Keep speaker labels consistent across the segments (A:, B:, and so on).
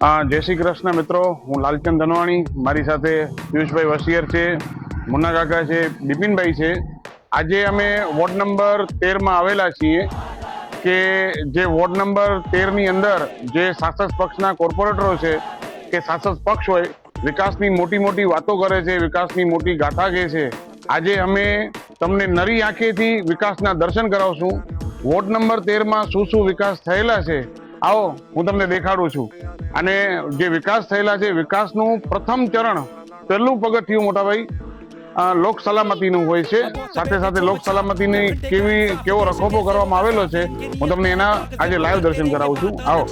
A: जय श्री कृष्ण मित्रों, हूँ लालचंद धनवाणी, मारी साथे पीयूषभाई वसियर है, मुन्ना काका है, बिपिन भाई है। आज अमे वोर्ड नंबर 13 में आवेला छीए के जे वोर्ड नंबर 13 नी अंदर जे शासक पक्षना कोर्पोरेटरो छे के शासक पक्ष होय विकासनी मोटी मोटी वातो करे छे, विकासनी मोटी गाथा कहे छे। आज अमे तमने नरी आंखेथी विकासना दर्शन करावशुं। वोर्ड नंबर 13 में शुं विकास थयेला छे आओ हूँ तमने देखाडું છું। અને જે વિકાસ થયેલા છે વિકાસનું પ્રથમ ચરણ પહેલું પગથિયું મોટા ભાઈ લોક સલામતીનું હોય છે। સાથે સાથે લોક સલામતીની કેવો રખોપો કરવામાં આવેલો છે હું તમને એના આજે લાઈવ દર્શન કરાવું છું। આવો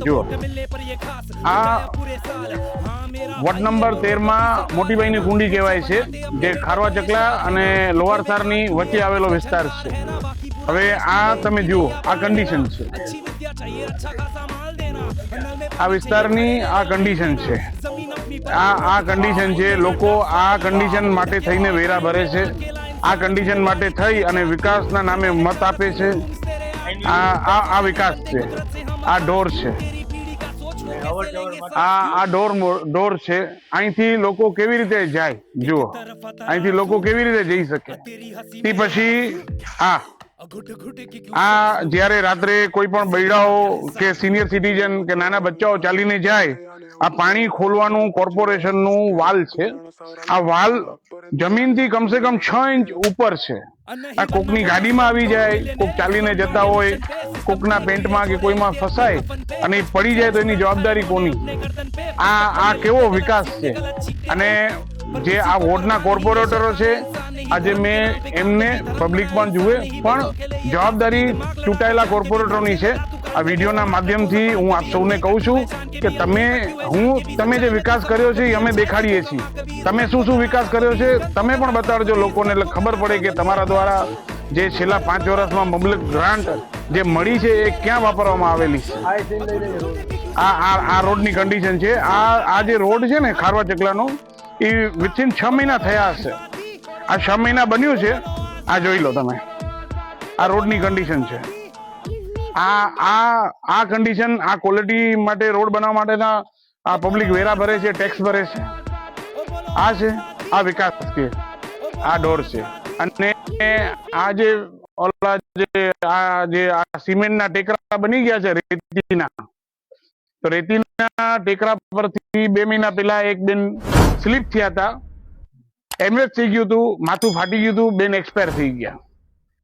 A: જુઓ, આ વોર્ડ નંબર 13 માં મોટીભાઈની કુંડી કહેવાય છે, જે ખારવા ચકલા અને લોવારસારની વચ્ચે આવેલો વિસ્તાર છે। હવે આ તમે જુઓ, આ કન્ડિશન છે, આ વિસ્તારની આ કન્ડિશન છે, આ કન્ડિશન છે। લોકો આ કન્ડિશન માટે થઈને વેરા ભરે છે, આ કન્ડિશન માટે થઈ અને વિકાસના નામે મત આપે છે। આ વિકાસ છે, આ ઢોર છે, આ ઢોર છે। અહીંથી લોકો કેવી રીતે જાય જુઓ, અહીંથી લોકો કેવી રીતે જઈ શકે। તે પછી આ જ્યારે રાત્રે કોઈ પણ બૈડાઓ કે સિનિયર સિટીઝન કે નાના બચ્ચાઓ ચાલીને જાય, આ પાણી ખોલવાનું કોર્પોરેશનનું વાલ છે। આ વાલ જમીનથી કમસે કમ 6 ઇંચ ઉપર છે। આ કોકની ગાડીમાં આવી જાય, કોક ચાલીને જતા હોય, કોકના પેન્ટમાં કે કોઈમાં ફસાય અને પડી જાય તો એની જવાબદારી કોની? આ કેવો વિકાસ છે। અને જે આ વોર્ડના કોર્પોરેટરો છે, આજે મેં એમને પબ્લિક પણ જુએ પણ જવાબદારી ચૂંટાયેલા કોર્પોરેટરોની છે। આ વિડીયોના માધ્યમથી હું આપ સૌને કહું છું કે તમે જે વિકાસ કર્યો છે એ અમે દેખાડીએ છીએ। તમે શું વિકાસ કર્યો છે તમે પણ બતાડજો લોકોને, એટલે ખબર પડે કે તમારા દ્વારા જે છેલ્લા 5 વર્ષમાં પબ્લિક ગ્રાન્ટ જે મળી છે એ ક્યાં વાપરવામાં આવેલી છે। આ રોડની કન્ડિશન છે। આ જે રોડ છે ને ખારવા ચકલાનો, એ વિથિન 6 મહિના થયા હશે। આ 6 મહિના બન્યું છે। આ જોઈ લો તમે, આ રોડની કન્ડિશન છે। આ કન્ડિશન, આ ક્વોલિટી માટે રોડ બનાવવા માટેના આ પબ્લિક વેરા ભરે છે, ટેક્સ ભરે છે। આ છે આ વિકાસ છે, આ ઢોર છે। અને આ જે સિમેન્ટના ટેકરા બની ગયા છે રેતીના, તો રેતીના ટેકરા પરથી 2 મહિના પહેલા એક બેન સ્લીપ થયા હતા, એમરેજ થઈ ગયું હતું, માથું ફાટી ગયું હતું, બેન એક્સપાયર થઈ ગયા।